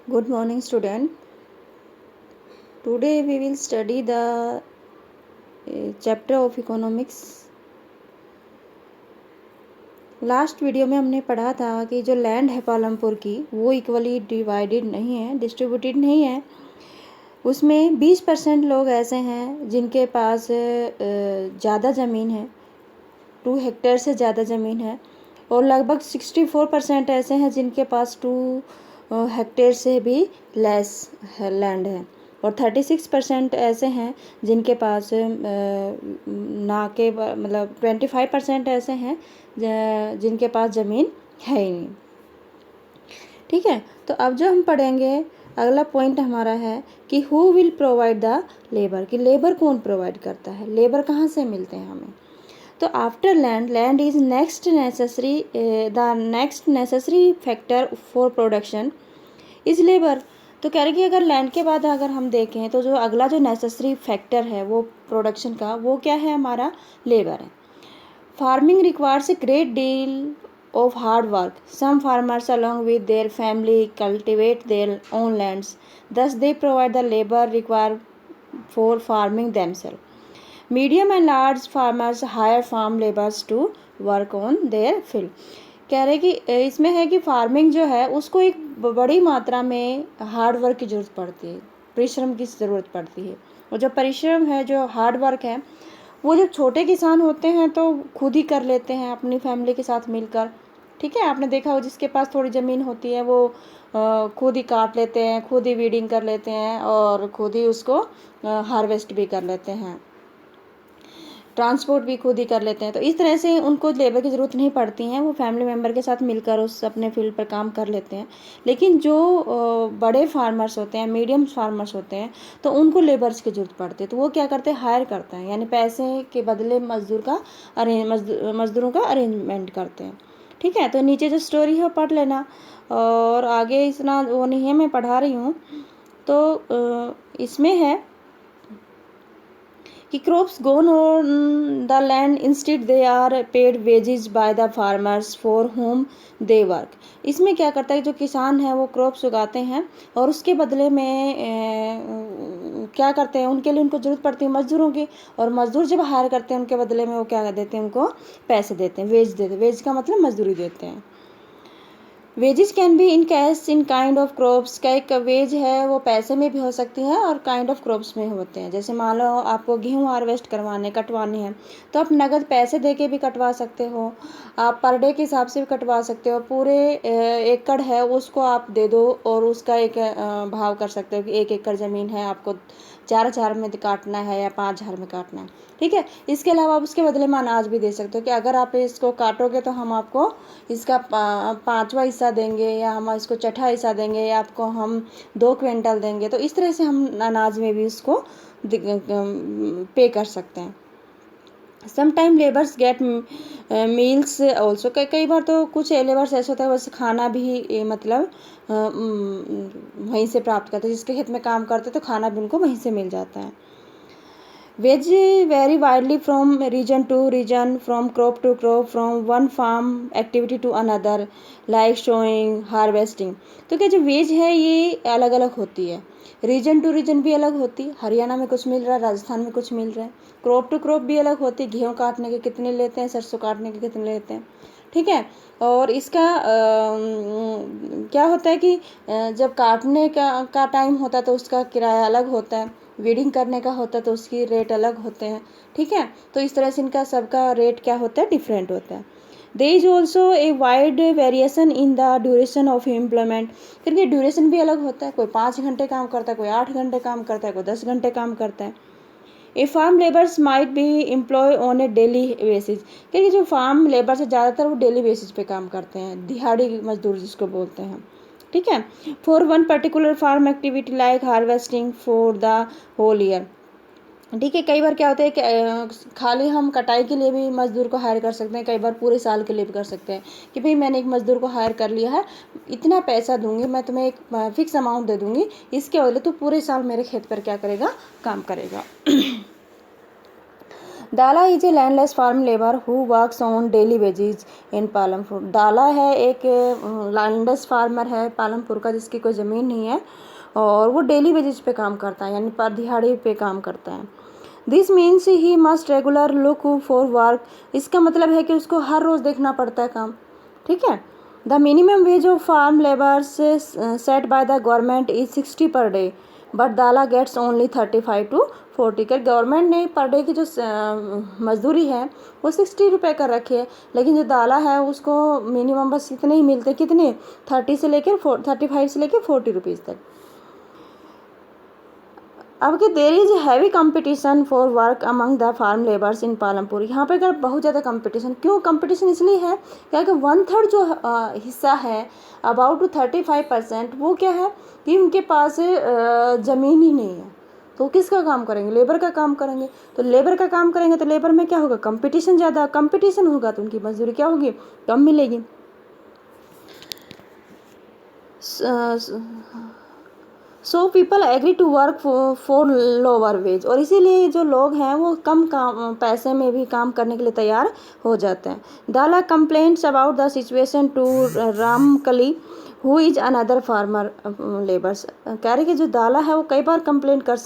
Good morning, student. Today we will study the chapter of economics. Last video में हमने पढ़ा था कि जो लैंड है पालमपुर की वो इक्वली डिवाइडेड नहीं है, डिस्ट्रीब्यूटेड नहीं है। उसमें 20% लोग ऐसे हैं जिनके पास ज़्यादा ज़मीन है, 2 हेक्टेयर से ज़्यादा ज़मीन है, और लगभग 64% ऐसे हैं जिनके पास 2 हेक्टेयर से भी लेस लैंड है, और 36% ऐसे हैं जिनके पास ना के मतलब 25% ऐसे हैं जिनके पास ज़मीन है ही नहीं। ठीक है, तो अब जो हम पढ़ेंगे अगला पॉइंट हमारा है कि who will provide the labour, कि लेबर कौन प्रोवाइड करता है, लेबर कहाँ से मिलते हैं हमें। तो after land is next necessary factor for production is labour. तो कह रहे कि अगर लैंड के बाद अगर हम देखें तो जो अगला जो नेसेसरी फैक्टर है वो प्रोडक्शन का, वो क्या है, हमारा लेबर है। Farming requires a great deal of hard work. Some farmers along with their family cultivate their own lands. Thus they provide the labor required for farming themselves. Medium and large farmers hire farm laborers to work on their field. कह रहे कि इसमें है कि farming जो है उसको एक बड़ी मात्रा में हार्ड वर्क की ज़रूरत पड़ती है, परिश्रम की ज़रूरत पड़ती है। और जो परिश्रम है, जो हार्ड वर्क है, वो जब छोटे किसान होते हैं तो खुद ही कर लेते हैं अपनी फैमिली के साथ मिलकर। ठीक है, आपने देखा हो जिसके पास थोड़ी ज़मीन होती है वो खुद ही काट लेते हैं, खुद ही वीडिंग कर लेते हैं और खुद ही उसको हार्वेस्ट भी कर लेते हैं, ट्रांसपोर्ट भी खुद ही कर लेते हैं। तो इस तरह से उनको लेबर की ज़रूरत नहीं पड़ती है, वो फैमिली मेम्बर के साथ मिलकर उस अपने फील्ड पर काम कर लेते हैं। लेकिन जो बड़े फार्मर्स होते हैं, मीडियम फार्मर्स होते हैं, तो उनको लेबर्स की ज़रूरत पड़ती है। तो वो क्या करते हैं, हायर करते हैं, यानी पैसे के बदले मज़दूरों का अरेंजमेंट करते हैं। ठीक है, तो नीचे जो स्टोरी है पढ़ लेना, और आगे इतना वो नहीं है, मैं पढ़ा रही हूँ। तो इसमें है कि crops grown on the land instead they are paid wages by the farmers for whom they work. इसमें क्या करता है, जो किसान है वो क्रॉप्स उगाते हैं और उसके बदले में क्या करते हैं, उनके लिए उनको ज़रूरत पड़ती है मज़दूरों की, और मज़दूर जब हायर करते हैं उनके बदले में वो क्या देते हैं, उनको पैसे देते हैं, वेज देते हैं। वेज का मतलब मजदूरी देते हैं। Wages can be in cash in kind of crops, का एक वेज है वो पैसे में भी हो सकती है और काइंड ऑफ क्रॉप्स में होते हैं। जैसे मान लो आपको गेहूँ हार्वेस्ट कटवाने हैं, तो आप नगद पैसे दे के भी कटवा सकते हो, आप पर डे के हिसाब से भी कटवा सकते हो। पूरे एकड़ है उसको आप दे दो और उसका एक भाव कर सकते हो कि 1 एकड़ ज़मीन है, आपको 4,000 में काटना है या 5,000 में काटना है। ठीक है, इसके अलावा आप उसके बदले में अनाज भी दे सकते हो कि अगर आप इसको काटोगे तो हम आपको इसका 5वां हिस्सा देंगे, या हम इसको छठा हिस्सा देंगे, या आपको हम 2 क्विंटल देंगे। तो इस तरह से हम अनाज में भी उसको पे कर सकते हैं। Sometime labours get meals also, कई बार तो कुछ लेबर्स ऐसे होता है बस खाना भी मतलब वहीं से प्राप्त करते हैं, जिसके खेत में काम करते तो खाना भी उनको वहीं से मिल जाता है। Wage vary widely from region to region, from crop to crop, from one farm activity to another, like sowing, harvesting. तो क्या जो वेज है ये अलग अलग होती है, रीजन टू रीजन भी अलग होती है, हरियाणा में कुछ मिल रहा है, राजस्थान में कुछ मिल रहा है। क्रॉप टू क्रॉप भी अलग होती है, गेहूँ काटने के कितने लेते हैं, सरसों काटने के कितने लेते हैं। ठीक है, और इसका क्या होता है कि जब काटने का टाइम होता है तो उसका किराया अलग होता है, वीडिंग करने का होता है तो उसकी रेट अलग होते हैं। ठीक है, तो इस तरह से इनका सबका रेट क्या होता है, डिफरेंट होता है। There is also a wide variation in the duration of employment, फिर ये ड्यूरेशन भी अलग होता है, कोई 5 घंटे काम करता है, कोई 8 घंटे काम करता है, कोई 10 घंटे काम करता है। A farm labours might be employ on a daily basis, क्योंकि जो फार्म लेबर्स है ज़्यादातर वो डेली बेसिस पे काम करते हैं, दिहाड़ी मजदूर जिसको बोलते हैं। ठीक है, for one particular farm activity like harvesting for the whole year. ठीक है, कई बार क्या होता है कि खाली हम कटाई के लिए भी मज़दूर को हायर कर सकते हैं, कई बार पूरे साल के लिए भी कर सकते हैं कि भाई मैंने एक मज़दूर को हायर कर लिया है, इतना पैसा दूंगी मैं तुम्हें, एक फिक्स अमाउंट दे दूंगी, इसके बदले तू पूरे साल मेरे खेत पर क्या करेगा, काम करेगा। Dala is a landless farm labour who works on daily wages in Palampur. Dala है एक लैंडलेस फार्मर है पालमपुर का, जिसकी कोई ज़मीन नहीं है और वो डेली वेजेज पे काम करता है, यानी पर दिहाड़ी पे काम करता है। This means he must regular look for work. इसका मतलब है कि उसको हर रोज़ देखना पड़ता है काम, ठीक है। The minimum wage of farm labours set by the government is 60 per day, but Dala gets only 35 to 40। कर गवर्नमेंट ने पर डे की जो मजदूरी है वो 60 रुपये कर रखी है, लेकिन जो दाला है उसको मिनिमम बस इतने ही मिलते, कितने 35 से लेकर 40 रुपीज़ तक। अब कि there is heavy competition for work among the farm labours in Palampur. यहाँ पे अगर बहुत ज़्यादा कंपटीशन, क्यों कंपटीशन इसलिए है क्योंकि 1/3 जो हिस्सा है अबाउट 35%, वो क्या है कि उनके पास ज़मीन ही नहीं है, तो किसका काम करेंगे, लेबर का काम करेंगे। तो लेबर का काम करेंगे तो लेबर में क्या होगा, कंपटीशन ज़्यादा, कंपटीशन होगा तो उनकी मजदूरी क्या होगी, कम मिलेगी। So people agree to work for lower wage. और इसीलिए जो लोग हैं वो कम काम पैसे में भी काम करने के लिए तैयार हो जाते हैं। Dala complaints about the situation to Ramkali who is another farmer labours. कह रहे कि जो दाला है वो कई बार कंप्लेंट कर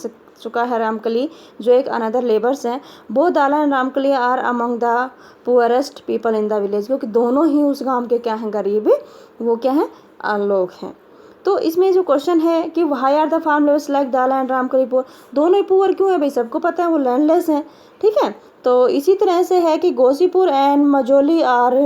चुका है रामकली, जो एक अनदर लेबर्स हैं। Both Dala and Ramkali are among the poorest people in the village, क्योंकि दोनों ही उस गांव के क्या हैं, गरीब, वो क्या हैं, लोग हैं। तो इसमें जो क्वेश्चन है कि why are the farm labours like Dala and Ramkali poor, दोनों ही पुअर क्यों है भाई, सबको पता है वो लैंडलेस हैं, ठीक है। तो इसी तरह से है कि Gosipur and Majoli are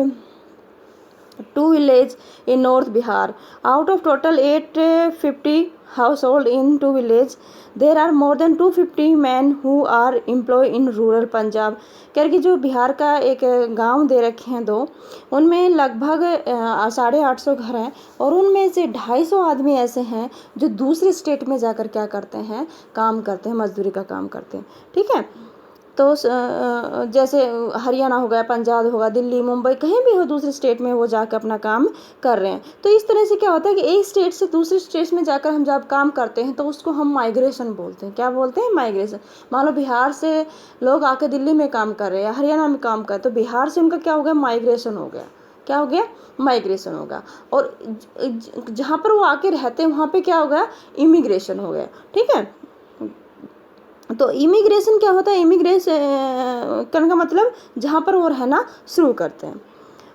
2 village in north Bihar. Out of total 850 household in 2 village, there are more than 250 men who are employed in rural Punjab. करके जो बिहार का एक गांव दे रखे हैं दो, उनमें लगभग 850 घर हैं और उनमें से 250 आदमी ऐसे हैं जो दूसरे स्टेट में जाकर क्या करते हैं, काम करते हैं, मजदूरी का काम करते हैं, ठीक है। तो जैसे हरियाणा हो गया, पंजाब होगा, दिल्ली, मुंबई, कहीं भी हो दूसरे स्टेट में वो जाकर अपना काम कर रहे हैं। तो इस तरह से क्या होता है कि एक स्टेट से दूसरे स्टेट में जाकर हम जब काम करते हैं तो उसको हम माइग्रेशन बोलते हैं। क्या बोलते हैं, माइग्रेशन। मान लो बिहार से लोग आके दिल्ली में काम कर रहे हैं, हरियाणा में काम कर रहे हैं, तो बिहार से उनका क्या हो गया, माइग्रेशन हो गया। क्या हो गया, माइग्रेशन होगा। और जहाँ पर वो आके रहते हैं वहाँ पे क्या हो गया, इमिग्रेशन हो गया, ठीक है। तो इमिग्रेशन क्या होता है, इमिग्रेशन करने का मतलब जहाँ पर वो रहना शुरू करते हैं।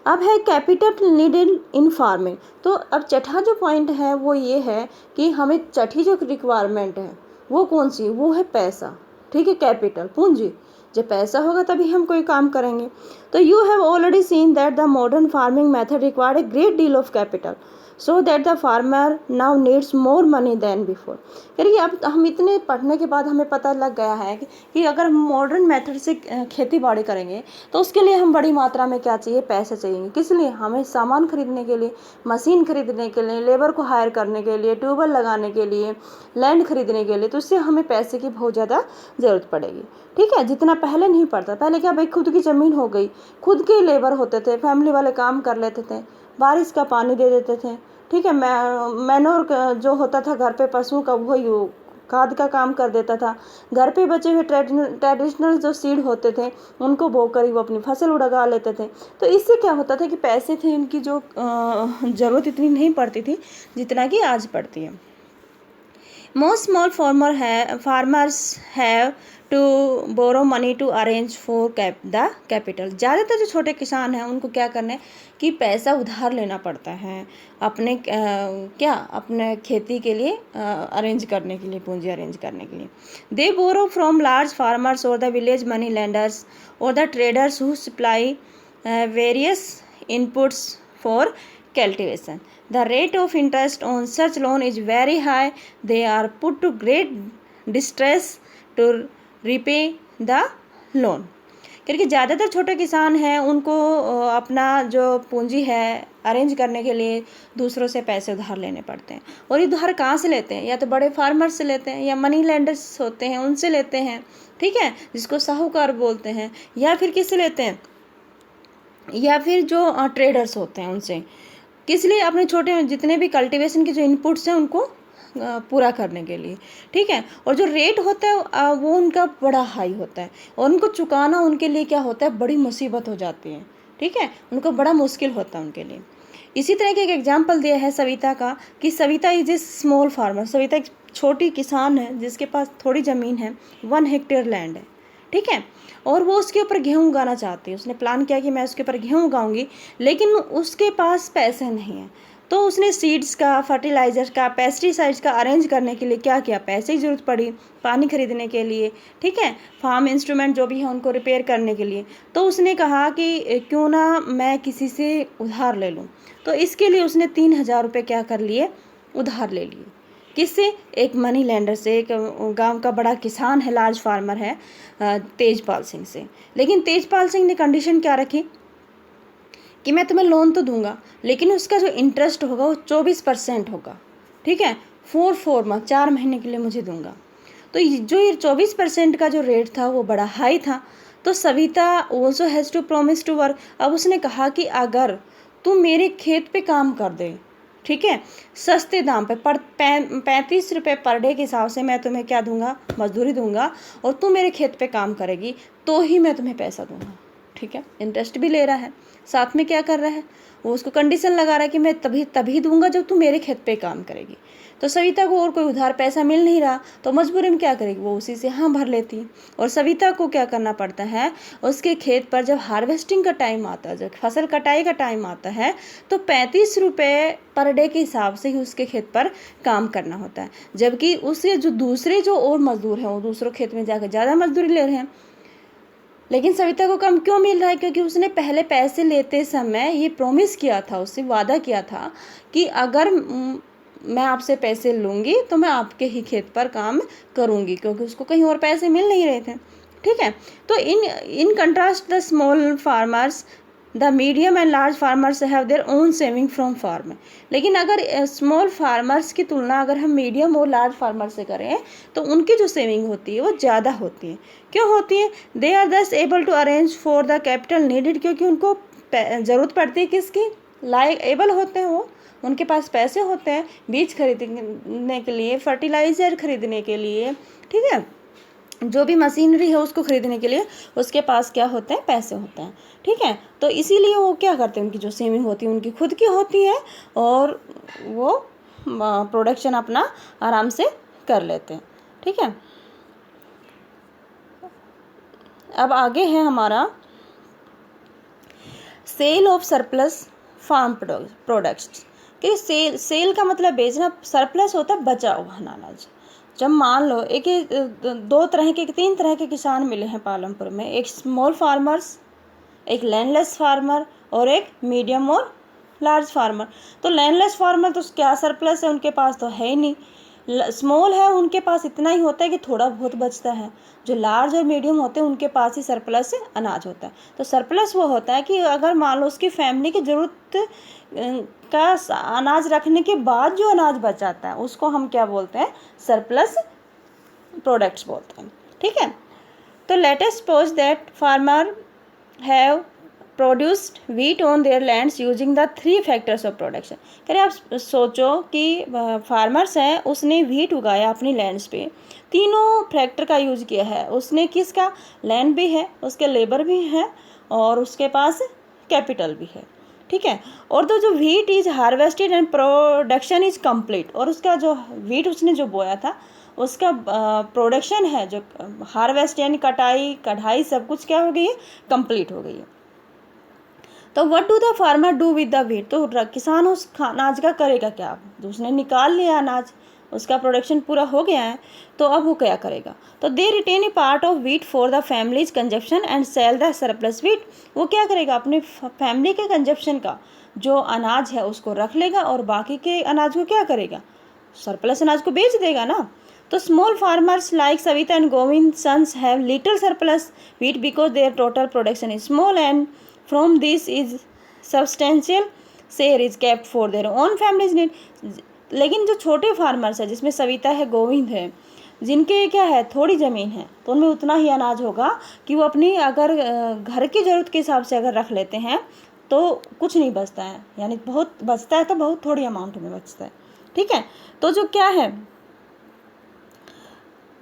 अब है कैपिटल नीडेड इन फार्मिंग। तो अब छठा जो पॉइंट है वो ये है कि हमें छठी जो रिक्वायरमेंट है वो कौन सी, वो है पैसा, ठीक है, कैपिटल, पूंजी। जब पैसा होगा तभी हम कोई काम करेंगे। तो you have already seen that the modern farming method required a great deal of capital, so that the farmer now needs more money than before. यानी अब हम इतने पढ़ने के बाद हमें पता लग गया है कि अगर हम मॉडर्न मेथड से खेती बाड़ी करेंगे तो उसके लिए हम बड़ी मात्रा में क्या चाहिए, पैसे चाहिए। किस लिए, हमें सामान खरीदने के लिए, मशीन खरीदने के लिए, लेबर को हायर करने के लिए, ट्यूबवेल लगाने के लिए, लैंड खरीदने के लिए, तो इससे हमें पैसे की बहुत ज़्यादा ज़रूरत पड़ेगी, ठीक है। जितना पहले नहीं पड़ता, पहले क्या भाई खुद की ज़मीन हो गई, खुद के लेबर होते थे, फैमिली वाले काम कर लेते थे, बारिश का पानी दे देते थे, ठीक है। मैनोर जो होता था घर पे पशुओं का, वही खाद का काम कर देता था। घर पे बचे हुए ट्रेडिशनल जो सीड होते थे उनको बोकर ही वो अपनी फसल उगा लेते थे। तो इससे क्या होता था कि पैसे थे इनकी जो ज़रूरत इतनी नहीं पड़ती थी जितना कि आज पड़ती है। Most small farmers have to borrow money to arrange for the capital। ज़्यादातर जो छोटे किसान हैं उनको क्या करना है कि पैसा उधार लेना पड़ता है अपने अपने खेती के लिए अरेंज करने के लिए, पूंजी अरेंज करने के लिए। They borrow from large farmers or the village money lenders or the traders who supply various inputs for cultivation. The rate of interest on such loan is very high. They are put to great distress to repay the loan। क्योंकि ज़्यादातर छोटे किसान हैं उनको अपना जो पूंजी है अरेंज करने के लिए दूसरों से पैसे उधार लेने पड़ते हैं। और ये उधार कहाँ से लेते हैं, या तो बड़े फार्मर से लेते हैं, या मनी लेंडर्स होते हैं उनसे लेते हैं, ठीक है, जिसको साहूकार बोलते हैं। या फिर किससे लेते हैं, या फिर जो ट्रेडर्स होते हैं उनसे। किस लिए, अपने छोटे जितने भी कल्टीवेशन के जो इनपुट्स हैं उनको पूरा करने के लिए, ठीक है। और जो रेट होता है वो उनका बड़ा हाई होता है और उनको चुकाना उनके लिए क्या होता है, बड़ी मुसीबत हो जाती है, ठीक है, उनको बड़ा मुश्किल होता है उनके लिए। इसी तरह के एक एग्जाम्पल दिया है सविता का कि Savita is a small farmer. Savita एक छोटी किसान है जिसके पास थोड़ी ज़मीन है, 1 हेक्टेयर लैंड है, ठीक है, और वो उसके ऊपर गेहूँ उगाना चाहती है। उसने प्लान किया कि मैं उसके ऊपर गेहूँ उगाऊंगी, लेकिन उसके पास पैसे नहीं हैं। तो उसने सीड्स का, फर्टिलाइज़र का, पेस्टिसाइड्स का अरेंज करने के लिए क्या किया, पैसे की ज़रूरत पड़ी, पानी खरीदने के लिए, ठीक है, फार्म इंस्ट्रूमेंट जो भी है उनको रिपेयर करने के लिए। तो उसने कहा कि क्यों ना मैं किसी से उधार ले लूँ। तो इसके लिए उसने 3,000 रुपये क्या कर लिए, उधार ले लिए। किससे, एक मनी लैंडर से, एक गांव का बड़ा किसान है, लार्ज फार्मर है, तेजपाल सिंह से। लेकिन तेजपाल सिंह ने कंडीशन क्या रखी कि मैं तुम्हें लोन तो दूंगा, लेकिन उसका जो इंटरेस्ट होगा वो 24% होगा, ठीक है, 4 मंथ, 4 महीने के लिए मुझे दूंगा। तो जो ये 24% का जो रेट था वो बड़ा हाई था। तो Savita also has to promise to work. अब उसने कहा कि अगर तुम मेरे खेत पे काम कर दे, ठीक है, सस्ते दाम पे 35 रुपये पर डे के हिसाब से मैं तुम्हें क्या दूंगा, मजदूरी दूंगा, और तुम मेरे खेत पे काम करेगी तो ही मैं तुम्हें पैसा दूंगा, ठीक है। इंटरेस्ट भी ले रहा है, साथ में क्या कर रहा है, वो उसको कंडीशन लगा रहा है कि मैं तभी दूंगा जब तू मेरे खेत पे काम करेगी। तो सविता को और कोई उधार पैसा मिल नहीं रहा, तो मजबूरी में क्या करेगी, वो उसी से हाँ भर लेती है। और सविता को क्या करना पड़ता है, उसके खेत पर जब हार्वेस्टिंग का टाइम आता है, जब फसल कटाई का टाइम आता है, तो 35 रुपये पर डे के हिसाब से ही उसके खेत पर काम करना होता है। जबकि उससे जो दूसरे जो और मजदूर हैं वो दूसरों खेत में जाकर ज़्यादा मजदूरी ले रहे हैं, लेकिन सविता को कम क्यों मिल रहा है, क्योंकि उसने पहले पैसे लेते समय ये प्रॉमिस किया था, उससे वादा किया था कि अगर मैं आपसे पैसे लूँगी तो मैं आपके ही खेत पर काम करूँगी, क्योंकि उसको कहीं और पैसे मिल नहीं रहे थे, ठीक है। तो in contrast the small farmers, the medium and large farmers have their own saving from farm. लेकिन अगर स्मॉल फार्मर्स की तुलना अगर हम मीडियम और लार्ज फार्मर से करें तो उनकी जो सेविंग होती है वो ज़्यादा होती है। क्यों होती है, they are thus able to arrange for the capital needed, क्योंकि उनको ज़रूरत पड़ती है किसकी, लायक एबल होते हैं वो, उनके पास पैसे होते हैं बीज खरीदने के लिए, फर्टिलाइज़र खरीदने के लिए, ठीक है, जो भी मशीनरी है उसको खरीदने के लिए उसके पास क्या होते हैं, पैसे होते हैं, ठीक है। तो इसीलिए वो क्या करते हैं, उनकी जो सेविंग होती है उनकी खुद की होती है और वो प्रोडक्शन अपना आराम से कर लेते हैं, ठीक है। अब आगे है हमारा sale of surplus farm products. कि सेल का मतलब बेचना, सरप्लस होता है बचा हुआ अनाज। जब मान लो तीन तरह के किसान मिले हैं पालमपुर में, एक स्मॉल फार्मर्स, एक लैंडलेस फार्मर और एक मीडियम और लार्ज फार्मर। तो लैंडलेस फार्मर तो क्या सरप्लस है, उनके पास तो है ही नहीं। स्मॉल है, उनके पास इतना ही होता है कि थोड़ा बहुत बचता है। जो लार्ज और मीडियम होते हैं उनके पास ही सरप्लस अनाज होता है। तो सरप्लस वो होता है कि अगर मान लो उसकी फैमिली की ज़रूरत का अनाज रखने के बाद जो अनाज बच जाता है उसको हम क्या बोलते हैं, सरप्लस प्रोडक्ट्स बोलते हैं, ठीक है। तो let us suppose that farmer have produced wheat on their lands using the 3 factors of production. करें आप सोचो कि फार्मर्स हैं, उसने व्हीट उगाया अपनी लैंड्स पे, तीनों फैक्टर का यूज़ किया है उसने। किसका, लैंड भी है, उसके लेबर भी है और उसके पास कैपिटल भी है, ठीक है। और तो जो wheat is harvested and production is complete, और उसका जो व्हीट उसने जो बोया था उसका प्रोडक्शन है, जो हार्वेस्ट यानी कटाई कढ़ाई सब कुछ क्या हो गई है, कंप्लीट हो गई है। तो what do the farmer do with the wheat, तो किसान उस अनाज का करेगा क्या, तो उसने निकाल लिया अनाज, उसका प्रोडक्शन पूरा हो गया है, तो अब वो क्या करेगा, तो they retain a part of wheat for the family's consumption and sell the surplus wheat. वो क्या करेगा, अपने फैमिली के कंजप्शन का जो अनाज है उसको रख लेगा और बाकी के अनाज को क्या करेगा, सरप्लस अनाज को बेच देगा ना। तो small farmers like Savita and Govind sons have little surplus wheat because their total production is small and from this is substantial share is kept for their own families need. लेकिन जो छोटे फार्मर्स है, जिसमें सविता है, गोविंद है, जिनके क्या है थोड़ी ज़मीन है, तो उनमें उतना ही अनाज होगा कि वो अपनी अगर घर की ज़रूरत के हिसाब से अगर रख लेते हैं तो कुछ नहीं बचता है, यानी बहुत बचता है तो बहुत थोड़ी अमाउंट में बचता है, ठीक है। तो जो क्या है,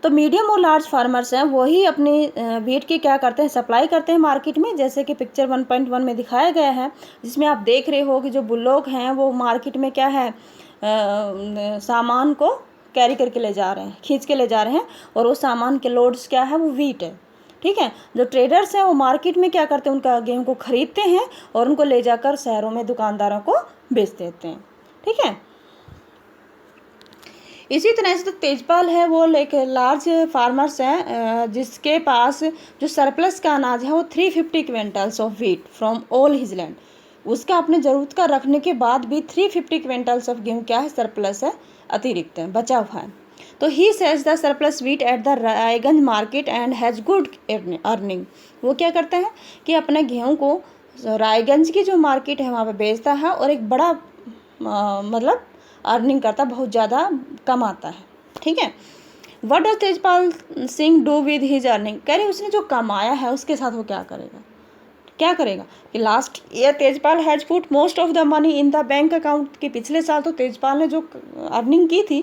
तो मीडियम और लार्ज फार्मर्स हैं वही अपनी वीट की क्या करते हैं, सप्लाई करते हैं मार्केट में, जैसे कि पिक्चर 1.1 में दिखाया गया है, जिसमें आप देख रहे हो कि जो बुल्लोग हैं वो मार्केट में क्या है, सामान को कैरी करके ले जा रहे हैं, खींच के ले जा रहे हैं, और वो सामान के लोड्स क्या है, वो वीट है। ठीक है। जो ट्रेडर्स हैं वो मार्केट में क्या करते हैं, उनका गेहूं को खरीदते हैं और उनको ले जाकर शहरों में दुकानदारों को बेच देते हैं। ठीक है। इसी तरह से तो तेजपाल है वो एक लार्ज फार्मर्स हैं जिसके पास जो सरप्लस का अनाज है वो 350 quintals of wheat from all his land, उसका अपने ज़रूरत का रखने के बाद भी 350 क्विंटल्स ऑफ गेहूँ क्या है, सरप्लस है, अतिरिक्त है, बचा हुआ है। तो he sells the surplus wheat at the Raiganj market and has good earning. वो क्या करता है कि अपने गेहूँ को रायगंज की जो मार्केट है वहाँ पे बेचता है और एक बड़ा मतलब अर्निंग करता, बहुत ज़्यादा कमाता है। ठीक है। What does Tejpal Singh do with his earning, कह रहे उसने जो कमाया है उसके साथ वो क्या करेगा, क्या करेगा कि last year Tejpal has put most of the money in the bank account, कि पिछले साल तो तेजपाल ने जो अर्निंग की थी,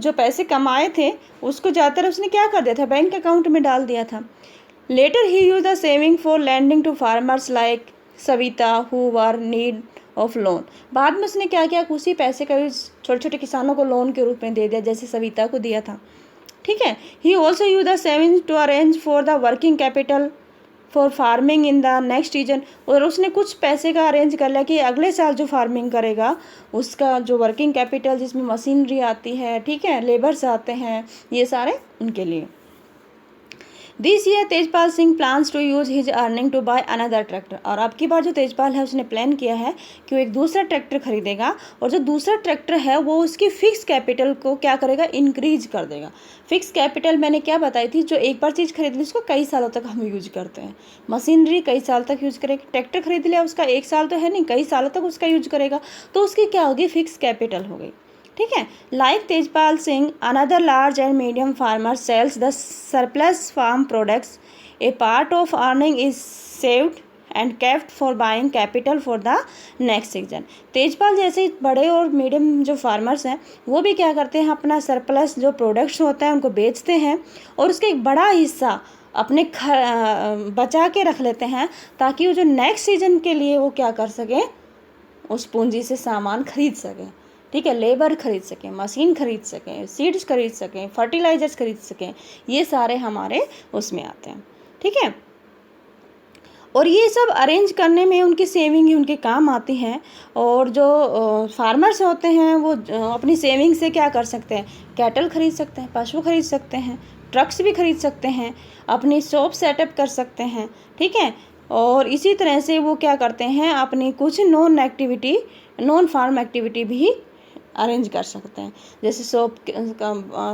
जो पैसे कमाए थे उसको ज़्यादातर उसने क्या कर दिया था, बैंक अकाउंट में डाल दिया था। Later he use the saving for lending to farmers like Savita who were need of loan, बाद में उसने क्या किया, उसी पैसे का यूज छोटे छोटे किसानों को लोन के रूप में दे दिया, जैसे सविता को दिया था। ठीक है। He also use the saving to arrange for the working capital for farming in the next season, और उसने कुछ पैसे का अरेंज कर लिया कि अगले साल जो फार्मिंग करेगा उसका जो वर्किंग कैपिटल, जिसमें मशीनरी आती है, ठीक है, लेबर्स आते हैं, ये सारे उनके लिए। This year Tejpal Singh plans to use his earning to buy another tractor, और अब की बार जो तेजपाल है उसने प्लान किया है कि वो एक दूसरा ट्रैक्टर खरीदेगा, और जो दूसरा ट्रैक्टर है वो उसकी फिक्स कैपिटल को क्या करेगा, इंक्रीज कर देगा। फिक्स कैपिटल मैंने क्या बताई थी, जो एक बार चीज़ खरीद ली उसको कई सालों तक हम यूज करते हैं, मशीनरी कई साल तक यूज करेगा, ट्रैक्टर खरीद लिया उसका एक साल तो है नहीं, कई सालों तक उसका यूज करेगा, तो उसकी क्या होगी, फिक्स कैपिटल हो गई। ठीक है। Like Tejpal Singh another large and medium farmer sells the surplus farm products, a part of earning is saved and kept for buying capital for the next season. Tejpal जैसे बड़े और मीडियम जो फार्मर्स हैं वो भी क्या करते हैं, अपना सरप्लस जो प्रोडक्ट्स होता है उनको बेचते हैं और उसका एक बड़ा हिस्सा अपने बचा के रख लेते हैं, ताकि वो जो नेक्स्ट सीजन के लिए वो क्या कर सकें, उस पूंजी से सामान खरीद सकें। ठीक है। लेबर खरीद सकें, मशीन खरीद सकें, सीड्स खरीद सकें, फर्टिलाइजर्स खरीद सकें, ये सारे हमारे उसमें आते हैं। ठीक है। और ये सब अरेंज करने में उनकी सेविंग ही उनके काम आती है। और जो फार्मर्स होते हैं वो अपनी सेविंग से क्या कर सकते हैं, कैटल खरीद सकते हैं, पशु खरीद सकते हैं, ट्रक्स भी खरीद सकते हैं, अपनी शॉप सेटअप कर सकते हैं। ठीक है। और इसी तरह से वो क्या करते हैं, अपनी कुछ नॉन फार्म एक्टिविटी भी अरेंज कर सकते हैं, जैसे शॉप